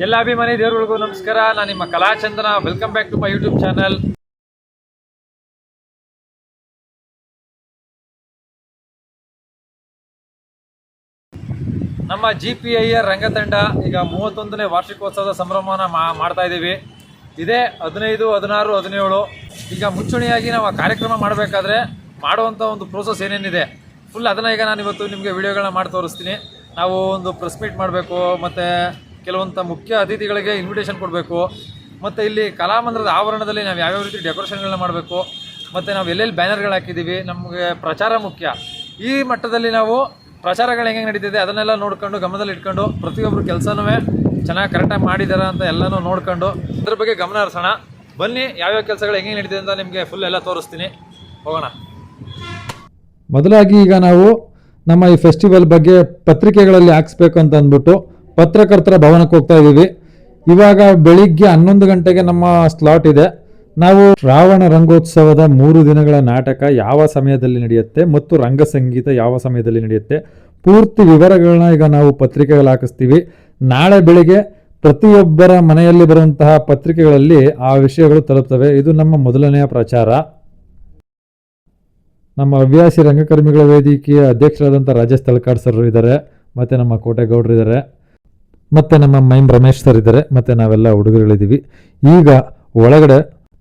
ಎಲ್ಲ ಅಭಿಮಾನಿ ದೇವರುಗಳಿಗೂ ನಮಸ್ಕಾರ. ನಾನು ನಿಮ್ಮ Kalachandana. Welcome back to my YouTube channel. ನಮ್ಮ GPIR ರಂಗತಂಡ ಈಗ 31ನೇ ವಾರ್ಷಿಕೋತ್ಸವದ ಸಂಭ್ರಮವನ್ನು ಮಾಡ್ತಾ ಇದ್ದೀವಿ. ಇದೇ 15, 16, 17 ಈಗ ಮುಂಚೂಣಿಯಾಗಿ ನಾವು ಕಾರ್ಯಕ್ರಮ ಮಾಡಬೇಕಾದ್ರೆ ಮಾಡುವಂಥ ಒಂದು ಪ್ರೋಸೆಸ್ ಏನೇನಿದೆ ಫುಲ್ ಅದನ್ನು ಈಗ ನಾನು ಇವತ್ತು ನಿಮಗೆ ವಿಡಿಯೋಗಳನ್ನ ಮಾಡಿ ತೋರಿಸ್ತೀನಿ. ನಾವು ಒಂದು ಪ್ರೆಸ್ ಮೀಟ್ ಮಾಡಬೇಕು, ಮತ್ತು ಕೆಲವೊಂಥ ಮುಖ್ಯ ಅತಿಥಿಗಳಿಗೆ ಇನ್ವಿಟೇಷನ್ ಕೊಡಬೇಕು, ಮತ್ತು ಇಲ್ಲಿ ಕಲಾಮಂದಿರದ ಆವರಣದಲ್ಲಿ ನಾವು ಯಾವ್ಯಾವ ರೀತಿ ಡೆಕೋರೇಷನ್ಗಳನ್ನ ಮಾಡಬೇಕು, ಮತ್ತು ನಾವು ಎಲ್ಲೆಲ್ಲಿ ಬ್ಯಾನರ್ಗಳು ಹಾಕಿದ್ದೀವಿ. ನಮಗೆ ಪ್ರಚಾರ ಮುಖ್ಯ. ಈ ಮಟ್ಟದಲ್ಲಿ ನಾವು ಪ್ರಚಾರಗಳು ಹೆಂಗೆ ನಡೀತಿದೆ ಅದನ್ನೆಲ್ಲ ನೋಡ್ಕೊಂಡು ಗಮನದಲ್ಲಿ ಇಟ್ಕೊಂಡು ಪ್ರತಿಯೊಬ್ಬರು ಕೆಲಸನೂ ಚೆನ್ನಾಗಿ ಕರೆಕ್ಟಾಗಿ ಮಾಡಿದ್ದಾರೆ ಅಂತ ಎಲ್ಲನೂ ನೋಡ್ಕೊಂಡು ಅದ್ರ ಬಗ್ಗೆ ಗಮನ ಹರಿಸೋಣ. ಬನ್ನಿ, ಯಾವ್ಯಾವ ಕೆಲಸಗಳು ಹೆಂಗೆ ನಡೀತಿದೆ ಅಂತ ನಿಮಗೆ ಫುಲ್ ಎಲ್ಲ ತೋರಿಸ್ತೀನಿ. ಹೋಗೋಣ. ಮೊದಲಾಗಿ ಈಗ ನಾವು ನಮ್ಮ ಈ ಫೆಸ್ಟಿವಲ್ ಬಗ್ಗೆ ಪತ್ರಿಕೆಗಳಲ್ಲಿ ಹಾಕ್ಸ್ಬೇಕು ಅಂತ ಅಂದ್ಬಿಟ್ಟು ಪತ್ರಕರ್ತರ ಭವನಕ್ಕೆ ಹೋಗ್ತಾ ಇದ್ದೀವಿ. ಇವಾಗ ಬೆಳಿಗ್ಗೆ 11 ಗಂಟೆಗೆ ನಮ್ಮ ಸ್ಲಾಟ್ ಇದೆ. ನಾವು ಶ್ರಾವಣ ರಂಗೋತ್ಸವದ 3 ದಿನಗಳ ನಾಟಕ ಯಾವ ಸಮಯದಲ್ಲಿ ನಡೆಯುತ್ತೆ ಮತ್ತು ರಂಗಸಂಗೀತ ಯಾವ ಸಮಯದಲ್ಲಿ ನಡೆಯುತ್ತೆ ಪೂರ್ತಿ ವಿವರಗಳನ್ನ ಈಗ ನಾವು ಪತ್ರಿಕೆಗಳು ಹಾಕಿಸ್ತೀವಿ. ನಾಳೆ ಬೆಳಿಗ್ಗೆ ಪ್ರತಿಯೊಬ್ಬರ ಮನೆಯಲ್ಲಿ ಬರುವಂತಹ ಪತ್ರಿಕೆಗಳಲ್ಲಿ ಆ ವಿಷಯಗಳು ತಲುಪ್ತವೆ. ಇದು ನಮ್ಮ ಮೊದಲನೆಯ ಪ್ರಚಾರ. ನಮ್ಮ ಹವ್ಯಾಸಿ ರಂಗಕರ್ಮಿಗಳ ವೇದಿಕೆಯ ಅಧ್ಯಕ್ಷರಾದಂಥ ರಾಜೇಶ್ ತಲಕಾಡ್ ಸರ್ ಇದ್ದಾರೆ, ಮತ್ತು ನಮ್ಮ ಕೋಟೆಗೌಡರು ಇದ್ದಾರೆ, ಮತ್ತು ನಮ್ಮ ಮೈಮ್ ರಮೇಶ್ ಸರ್ ಇದ್ದಾರೆ, ಮತ್ತು ನಾವೆಲ್ಲ ಹುಡುಗರುಗಳಿದ್ದೀವಿ. ಈಗ ಒಳಗಡೆ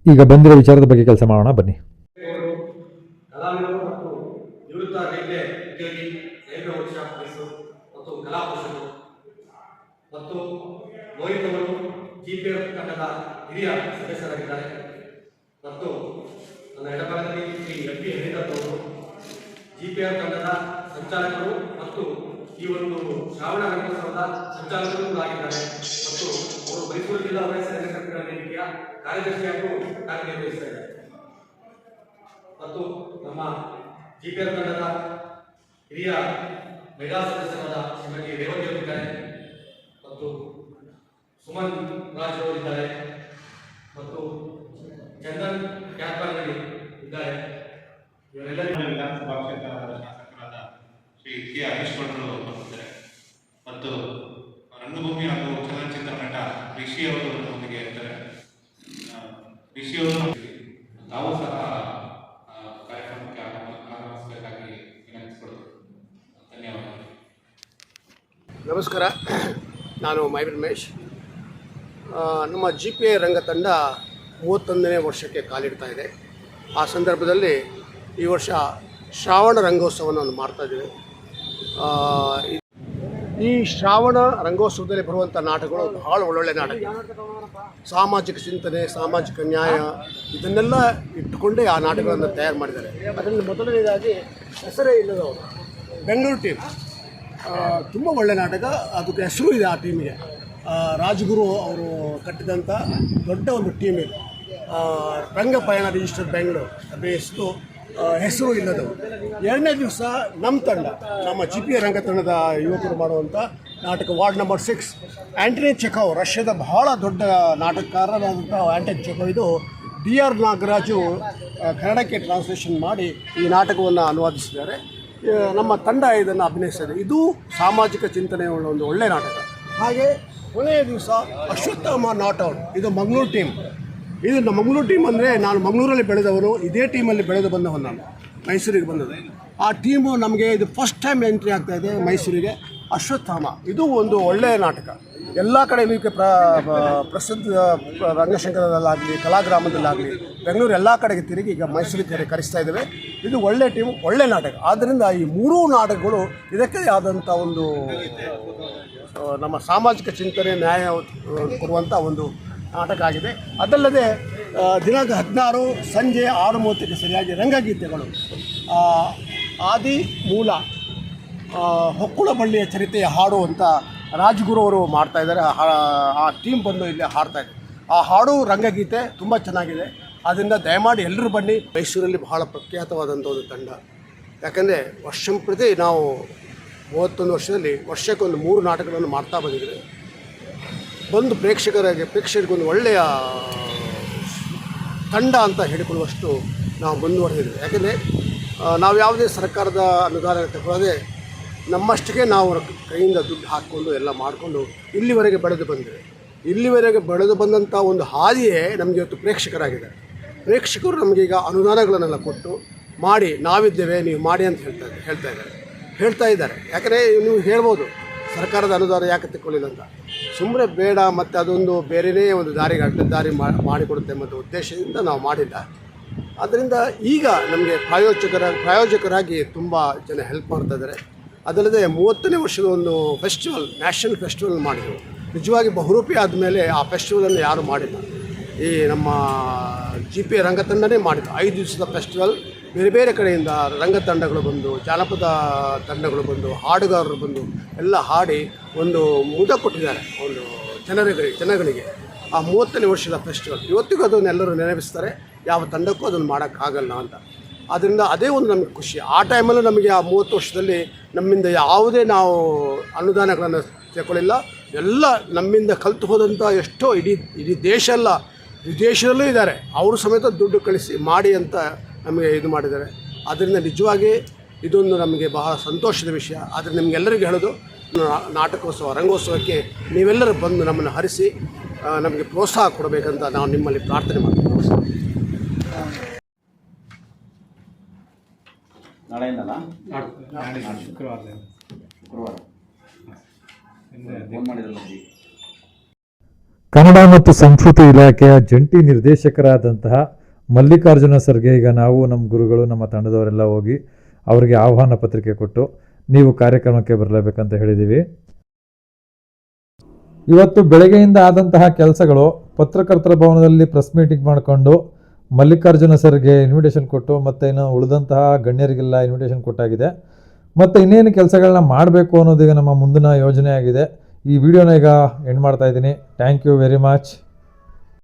ಈಗ ಬಂದಿರೋ ವಿಚಾರದ ಬಗ್ಗೆ ಕೆಲಸ ಮಾಡೋಣ, ಬನ್ನಿ. ಮತ್ತು ಮೋಹಿತ್ ಅವರು GPIR ತಂಡದ ಹಿರಿಯ ಸದಸ್ಯರಾಗಿದ್ದಾರೆ. ಮತ್ತು ನನ್ನ ಎಡಭಾಗದಲ್ಲಿ ಶ್ರೀ FP ಹರಿದತ್ ಅವರು GPIR ತಂಡದ ಸಂಚಾಲಕರು ಮತ್ತು ಈ ಒಂದು ಶ್ರಾವಣ ರಂಗೋತ್ಸವದ ಸಂಚಾಲಕರು ಆಗಿದ್ದಾರೆ. ಮತ್ತು ಅವರು ಮೈಸೂರು ಜಿಲ್ಲಾ ಹವ್ಯಾಸಿ ರಂಗಕರ್ಮಿಗಳ ವೇದಿಕೆಯ ಕಾರ್ಯದರ್ಶಿಯಾಗೂ ಕಾರ್ಯನಿರ್ವಹಿಸಿದ್ದಾರೆ. ಮತ್ತು ನಮ್ಮ GPIR ತಂಡದ ಹಿರಿಯ ಮಹಿಳಾ ಸದಸ್ಯರಾದ ಶ್ರೀಮತಿ ರೇವತಿ ಅವರಿದ್ದಾರೆ, ಮತ್ತು ಸುಮನ್ ರಾಜ್ ಅವರಿದ್ದಾರೆ, ಮತ್ತು ಚಂದನ್ ಕ್ಯಾತ್ಪಾಲ್ಗಡಿ ಇದ್ದಾರೆ. ಇವರೆಲ್ಲರಿಗೂ ವಿಧಾನಸಭಾ ಕ್ಷೇತ್ರದ ಶಾಸಕರಾದ ಶ್ರೀ ಕೆ ಹರೀಶ್ ಗೌಡರು ಬಂದಿದ್ದಾರೆ. ಮತ್ತು ರಂಗಭೂಮಿ ಹಾಗೂ ಚಲನಚಿತ್ರ ನಟ ರಿಷಿ ಅವರು ನಮ್ಮೊಂದಿಗೆ ಇರ್ತಾರೆ. ರಿಷಿ ಅವರು ತಾವು ಸಹ ಕಾರ್ಯಕ್ರಮಕ್ಕೆ ಆಗಮಿಸಬೇಕಾಗಿ ವಿನಂತಿಸಿಕೊಳ್ತಾರೆ. ಧನ್ಯವಾದಗಳು. ನಮಸ್ಕಾರ, ನಾನು ಮೈಮ್ ರಮೇಶ್. ನಮ್ಮ GPIR ರಂಗತಂಡ 31ನೇ ವರ್ಷಕ್ಕೆ ಕಾಲಿಡ್ತಾ ಇದೆ. ಆ ಸಂದರ್ಭದಲ್ಲಿ ಈ ವರ್ಷ ಶ್ರಾವಣ ರಂಗೋತ್ಸವವನ್ನು ಮಾಡ್ತಾಯಿದ್ದೀವಿ. ಈ ಶ್ರಾವಣ ರಂಗೋತ್ಸವದಲ್ಲಿ ಬರುವಂಥ ನಾಟಕಗಳು ಬಹಳ ಒಳ್ಳೊಳ್ಳೆ ನಾಟಕ, ಸಾಮಾಜಿಕ ಚಿಂತನೆ, ಸಾಮಾಜಿಕ ನ್ಯಾಯ ಇದನ್ನೆಲ್ಲ ಇಟ್ಟುಕೊಂಡೇ ಆ ನಾಟಕಗಳನ್ನು ತಯಾರು ಮಾಡಿದ್ದಾರೆ. ಅದರಲ್ಲಿ ಮೊದಲನೇದಾಗಿ ಹೆಸರೇ ಇಲ್ಲದವರು ಬೆಂಗಳೂರು ಟೀಮ್ ತುಂಬ ಒಳ್ಳೆಯ ನಾಟಕ. ಅದಕ್ಕೆ ಹೆಸರು ಇದೆ. ಆ ಟೀಮಿಗೆ ರಾಜಗುರು ಅವರು ಕಟ್ಟಿದಂಥ ದೊಡ್ಡ ಒಂದು ಟೀಮ್ ಇದೆ. ರಂಗಪಯಣ ರಿಜಿಸ್ಟರ್ ಬೆಂಗಳೂರು ಅಭಿನಯಿಸಿದ್ದು ಹೆಸರು ಇಲ್ಲದವರು. 2ನೇ ದಿವಸ ನಮ್ಮ ತಂಡ, ನಮ್ಮ GPIR ರಂಗತಂಡದ ಯುವಕರು ಮಾಡುವಂಥ ನಾಟಕ ವಾರ್ಡ್ ನಂಬರ್ 6. ಆ್ಯಂಟನಿ ಚೆಖವ್, ರಷ್ಯಾದ ಬಹಳ ದೊಡ್ಡ ನಾಟಕಕಾರರಾದಂಥ ಆ್ಯಂಟನಿ ಚೆಖವ್ ಇದು DR ನಾಗರಾಜು ಕನ್ನಡಕ್ಕೆ ಟ್ರಾನ್ಸ್ಲೇಷನ್ ಮಾಡಿ ಈ ನಾಟಕವನ್ನು ಅನುವಾದಿಸಿದ್ದಾರೆ. ನಮ್ಮ ತಂಡ ಇದನ್ನು ಅಭಿನಯಿಸಿದೆ. ಇದು ಸಾಮಾಜಿಕ ಚಿಂತನೆಯುಳ್ಳ ಒಂದು ಒಳ್ಳೆಯ ನಾಟಕ. ಹಾಗೆ ಕೊನೆಯ ದಿವಸ ಅಶ್ವತ್ಥಾಮ ನಾಟ್ ಔಟ್, ಇದು ಮಂಗಳೂರು ಟೀಮ್. ಇದು ನಮ್ಮ ಮಂಗಳೂರು ಟೀಮ್ ಅಂದರೆ ನಾನು ಮಂಗಳೂರಲ್ಲಿ ಬೆಳೆದವರು, ಇದೇ ಟೀಮಲ್ಲಿ ಬೆಳೆದು ಬಂದವನು. ನಾನು ಮೈಸೂರಿಗೆ ಬಂದದ್ದು. ಆ ಟೀಮು ನಮಗೆ ಇದು ಫಸ್ಟ್ ಟೈಮ್ ಎಂಟ್ರಿ ಆಗ್ತಾಯಿದೆ ಮೈಸೂರಿಗೆ. ಅಶ್ವತ್ಥಾಮ ಇದು ಒಂದು ಒಳ್ಳೆಯ ನಾಟಕ. ಎಲ್ಲ ಕಡೆ ಇದಕ್ಕೆ ಪ್ರಸಿದ್ಧ ರಂಗಶಂಕರದಲ್ಲಾಗಲಿ ಕಲಾಗ್ರಾಮದಲ್ಲಾಗಲಿ ಬೆಂಗಳೂರು ಎಲ್ಲ ಕಡೆಗೆ ತಿರುಗಿ ಈಗ ಮೈಸೂರಿಗೆ ಕರೆಸ್ತಾ ಇದ್ದೇವೆ. ಇದು ಒಳ್ಳೆಯ ಟೀಮು, ಒಳ್ಳೆಯ ನಾಟಕ. ಆದ್ದರಿಂದ ಈ 3 ನಾಟಕಗಳು ಇದಕ್ಕೆ ಆದಂಥ ಒಂದು ನಮ್ಮ ಸಾಮಾಜಿಕ ಚಿಂತನೆ, ನ್ಯಾಯ ಕೊಡುವಂಥ ಒಂದು ನಾಟಕ ಆಗಿದೆ. ಅದಲ್ಲದೆ ದಿನಾಂಕ 16 ಸಂಜೆ 6:30ಕ್ಕೆ ಸರಿಯಾಗಿ ರಂಗಗೀತೆಗಳು, ಆದಿ ಮೂಲ ಹೊಕ್ಕುಳ ಬಳ್ಳಿಯ ಚರಿತೆಯ ಹಾಡು ಅಂತ ರಾಜಗುರು ಅವರು ಮಾಡ್ತಾಯಿದ್ದಾರೆ. ಆ ಟೀಮ್ ಬಂದು ಇಲ್ಲಿ ಹಾಡ್ತಾಯಿದೆ. ಆ ಹಾಡು ರಂಗಗೀತೆ ತುಂಬ ಚೆನ್ನಾಗಿದೆ. ಆದ್ದರಿಂದ ದಯಮಾಡಿ ಎಲ್ಲರೂ ಬನ್ನಿ. ಮೈಸೂರಲ್ಲಿ ಬಹಳ ಪ್ರಖ್ಯಾತವಾದಂಥ ಒಂದು ತಂಡ. ಯಾಕಂದರೆ ವರ್ಷಂಪ್ರತಿ ನಾವು 31 ವರ್ಷದಲ್ಲಿ ವರ್ಷಕ್ಕೊಂದು 3 ನಾಟಕಗಳನ್ನು ಮಾಡ್ತಾ ಬಂದಿದ್ದೇವೆ. ಬಂದು ಪ್ರೇಕ್ಷಕರಿಗೊಂದು ಒಳ್ಳೆಯ ತಂಡ ಅಂತ ಹೇಳಿಕೊಳ್ಳುವಷ್ಟು ನಾವು ಮುಂದುವರೆದಿದ್ದೇವೆ. ಯಾಕೆಂದರೆ ನಾವು ಯಾವುದೇ ಸರ್ಕಾರದ ಅನುದಾನ ತಗೊಳ್ಳದೆ ನಮ್ಮಷ್ಟಕ್ಕೆ ನಾವು ಕೈಯಿಂದ ದುಡ್ಡು ಹಾಕ್ಕೊಂಡು ಎಲ್ಲ ಮಾಡಿಕೊಂಡು ಇಲ್ಲಿವರೆಗೆ ಬೆಳೆದು ಬಂದಿವೆ. ಇಲ್ಲಿವರೆಗೆ ಬೆಳೆದು ಬಂದಂಥ ಒಂದು ಹಾದಿಯೇ ನಮಗೆ ಇವತ್ತು ಪ್ರೇಕ್ಷಕರಾಗಿದ್ದಾರೆ. ಪ್ರೇಕ್ಷಕರು ನಮಗೀಗ ಅನುದಾನಗಳನ್ನೆಲ್ಲ ಕೊಟ್ಟು ಮಾಡಿ ನಾವಿದ್ದೇವೆ ನೀವು ಮಾಡಿ ಅಂತ ಹೇಳ್ತಾ ಇದ್ದಾರೆ. ಯಾಕಂದರೆ ನೀವು ಹೇಳ್ಬೋದು ಸರ್ಕಾರದ ಅನುದಾನ ಯಾಕೆ ತಗೊಳ್ಳಿಲ್ಲ ಅಂತ. ಸುಮ್ಮನೆ ಬೇಡ ಮತ್ತು ಅದೊಂದು ಬೇರೆಯೇ ಒಂದು ಅಡ್ಡ ದಾರಿ ಮಾಡಿಕೊಡುತ್ತೆ ಮತ್ತು ಉದ್ದೇಶದಿಂದ ನಾವು ಮಾಡಿಲ್ಲ. ಆದ್ದರಿಂದ ಈಗ ನಮಗೆ ಪ್ರಾಯೋಜಕರಾಗಿ ತುಂಬ ಜನ ಹೆಲ್ಪ್ ಮಾಡ್ತಾ ಇದ್ದಾರೆ. ಅದಲ್ಲದೆ 30ನೇ ವರ್ಷದ ಒಂದು ಫೆಸ್ಟಿವಲ್, ನ್ಯಾಷನಲ್ ಫೆಸ್ಟಿವಲ್ ಮಾಡಿದರು. ನಿಜವಾಗಿ ಬಹುರೂಪಿ ಆದಮೇಲೆ ಆ ಫೆಸ್ಟಿವಲನ್ನು ಯಾರೂ ಮಾಡಿಲ್ಲ. ಈ ನಮ್ಮ GPA ರಂಗತಂಡನೇ ಮಾಡಿದ್ದು. 5 ದಿವಸದ ಫೆಸ್ಟಿವಲ್. ಬೇರೆ ಬೇರೆ ಕಡೆಯಿಂದ ರಂಗತಂಡಗಳು ಬಂದು, ಜಾನಪದ ತಂಡಗಳು ಬಂದು, ಹಾಡುಗಾರರು ಬಂದು ಎಲ್ಲ ಹಾಡಿ ಒಂದು ಮುದ ಕೊಟ್ಟಿದ್ದಾರೆ ಒಂದು ಜನಗಳಿಗೆ. ಆ 30ನೇ ವರ್ಷದ ಫೆಸ್ಟಿವಲ್ ಇವತ್ತಿಗೂ ಅದನ್ನು ಎಲ್ಲರೂ ನೆನಪಿಸ್ತಾರೆ. ಯಾವ ತಂಡಕ್ಕೂ ಅದನ್ನು ಮಾಡೋಕ್ಕಾಗಲ್ಲ ಅಂತ. ಆದ್ದರಿಂದ ಅದೇ ಒಂದು ನಮಗೆ ಖುಷಿ. ಆ ಟೈಮಲ್ಲೂ ನಮಗೆ ಆ 30 ವರ್ಷದಲ್ಲಿ ನಮ್ಮಿಂದ ಯಾವುದೇ ನಾವು ಅನುದಾನಗಳನ್ನು ತಗೊಳ್ಳಿಲ್ಲ. ಎಲ್ಲ ನಮ್ಮಿಂದ ಕಲಿತು ಹೋದಂಥ ಎಷ್ಟೋ ಇಡೀ ದೇಶ ಅಲ್ಲ, ವಿದೇಶದಲ್ಲೂ ಇದ್ದಾರೆ, ಅವರು ಸಮೇತ ದುಡ್ಡು ಕಳಿಸಿ ಮಾಡಿ ಅಂತ ನಮಗೆ ಇದು ಮಾಡಿದ್ದಾರೆ. ಆದ್ದರಿಂದ ನಿಜವಾಗಿ ಇದೊಂದು ನಮಗೆ ಬಹಳ ಸಂತೋಷದ ವಿಷಯ. ಆದರೆ ನಿಮಗೆಲ್ಲರಿಗೂ ಹೇಳೋದು, ನಾಟಕೋತ್ಸವ ರಂಗೋತ್ಸವಕ್ಕೆ ನೀವೆಲ್ಲರೂ ಬಂದು ನಮ್ಮನ್ನು ಹರಿಸಿ ನಮಗೆ ಪ್ರೋತ್ಸಾಹ ಕೊಡಬೇಕಂತ ನಾವು ನಿಮ್ಮಲ್ಲಿ ಪ್ರಾರ್ಥನೆ ಮಾಡ್ತೀವಿ. ನಾಳೆಯಿಂದನಾ? ಶುಕ್ರವಾರ ಫೋನ್ ಮಾಡಿದ್ರಲ್ಲ ಜಿ. ಕನ್ನಡ ಮತ್ತು ಸಂಸ್ಕೃತಿ ಇಲಾಖೆಯ ಜಂಟಿ ನಿರ್ದೇಶಕರಾದಂತಹ ಮಲ್ಲಿಕಾರ್ಜುನ ಸರ್ಗೆ ಈಗ ನಾವು ನಮ್ಮ ಗುರುಗಳು ನಮ್ಮ ತಂಡದವರೆಲ್ಲ ಹೋಗಿ ಅವರಿಗೆ ಆಹ್ವಾನ ಪತ್ರಿಕೆ ಕೊಟ್ಟು ನೀವು ಕಾರ್ಯಕ್ರಮಕ್ಕೆ ಬರಲೇಬೇಕಂತ ಹೇಳಿದ್ದೀವಿ. ಇವತ್ತು ಬೆಳಗ್ಗೆಯಿಂದ ಆದಂತಹ ಕೆಲಸಗಳು ಪತ್ರಕರ್ತರ ಭವನದಲ್ಲಿ ಪ್ರೆಸ್ ಮೀಟಿಂಗ್ ಮಾಡಿಕೊಂಡು ಮಲ್ಲಿಕಾರ್ಜುನ ಸರ್ಗೆ ಇನ್ವಿಟೇಷನ್ ಕೊಟ್ಟು ಮತ್ತು ಇನ್ನು ಉಳಿದಂತಹ ಗಣ್ಯರಿಗೆಲ್ಲ ಇನ್ವಿಟೇಷನ್ ಕೊಟ್ಟಾಗಿದೆ. ಮತ್ತು ಇನ್ನೇನು ಕೆಲಸಗಳನ್ನ ಮಾಡಬೇಕು ಅನ್ನೋದೀಗ ನಮ್ಮ ಮುಂದಿನ ಯೋಜನೆ ಆಗಿದೆ. ಈ ವಿಡಿಯೋನ ಈಗ ಎಂಡ್ ಮಾಡ್ತಾ ಇದ್ದೀನಿ. Thank you very much.